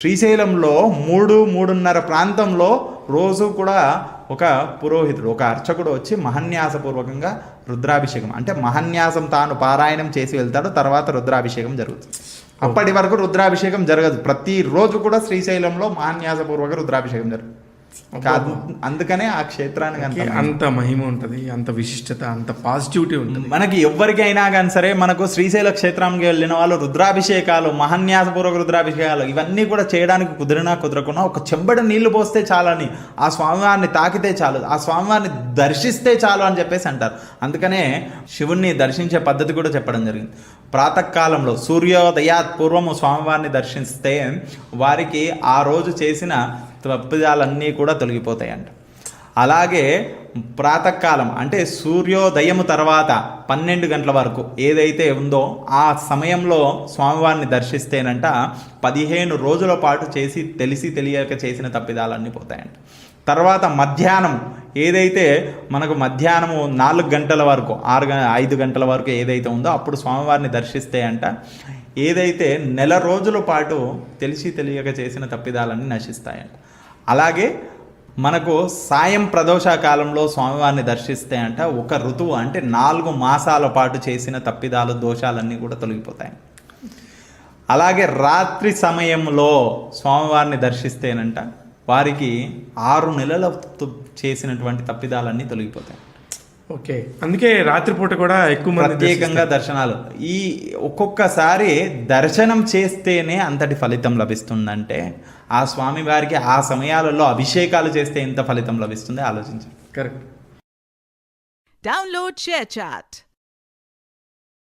శ్రీశైలంలో 3-3:30 ప్రాంతంలో రోజు కూడా ఒక పురోహితుడు, ఒక అర్చకుడు వచ్చి మహన్యాసపూర్వకంగా రుద్రాభిషేకం, అంటే మహన్యాసం తాను పారాయణం చేసి వెళ్తాడు. తర్వాత రుద్రాభిషేకం జరుగుతుంది. అప్పటి వరకు రుద్రాభిషేకం జరగదు. ప్రతిరోజు కూడా శ్రీశైలంలో మహన్యాసపూర్వక రుద్రాభిషేకం జరుగుతుంది. అందుకనే ఆ క్షేత్రానికి అంత మహిమ ఉంటుంది, అంత విశిష్టత, అంత పాజిటివిటీ ఉంటుంది. మనకి ఎవరికైనా కానీ సరే, మనకు శ్రీశైల క్షేత్రానికి వెళ్ళిన వాళ్ళు రుద్రాభిషేకాలు, మహన్యాసపూర్వక రుద్రాభిషేకాలు ఇవన్నీ కూడా చేయడానికి కుదరకున్నా ఒక చెంబడి నీళ్లు పోస్తే చాలని, ఆ స్వామివారిని తాకితే చాలు, ఆ స్వామివారిని దర్శిస్తే చాలు అని చెప్పేసి అంటారు. అందుకనే శివుణ్ణి దర్శించే పద్ధతి కూడా చెప్పడం జరిగింది. ప్రాతకాలంలో సూర్యోదయాత్ పూర్వము స్వామివారిని దర్శిస్తే వారికి ఆ రోజు చేసిన తప్పిదాలన్నీ కూడా తొలగిపోతాయంట. అలాగే ప్రాతకాలం అంటే సూర్యోదయం తర్వాత 12 గంటల వరకు ఏదైతే ఉందో ఆ సమయంలో స్వామివారిని దర్శిస్తేనంట 15 రోజుల పాటు చేసి తెలియక చేసిన తప్పిదాలన్నీ పోతాయంట. తర్వాత మధ్యాహ్నం ఏదైతే మనకు మధ్యాహ్నము 4 గంటల వరకు 5 గంటల వరకు ఏదైతే ఉందో అప్పుడు స్వామివారిని దర్శిస్తే అంట ఏదైతే నెల రోజుల పాటు తెలియక చేసిన తప్పిదాలన్నీ నశిస్తాయంట. అలాగే మనకు సాయం ప్రదోష కాలంలో స్వామివారిని దర్శిస్తే అంట ఒక ఋతువు అంటే 4 మాసాల పాటు చేసిన తప్పిదాలు, దోషాలన్నీ కూడా తొలగిపోతాయి. అలాగే రాత్రి సమయంలో స్వామివారిని దర్శిస్తేనంట వారికి 6 నెలల చేసినటువంటి తప్పిదాలన్నీ తొలగిపోతాయి. ఓకే, అందుకే రాత్రిపూట కూడా ఎక్కువ ప్రత్యేకంగా దర్శనాలు. ఈ ఒక్కొక్కసారి దర్శనం చేస్తేనే అంతటి ఫలితం లభిస్తుందంటే ఆ స్వామి వారికి ఆ సమయాలలో అభిషేకాలు చేస్తే ఎంత ఫలితం లభిస్తుంది ఆలోచించండి. కరెక్ట్. Download share chat.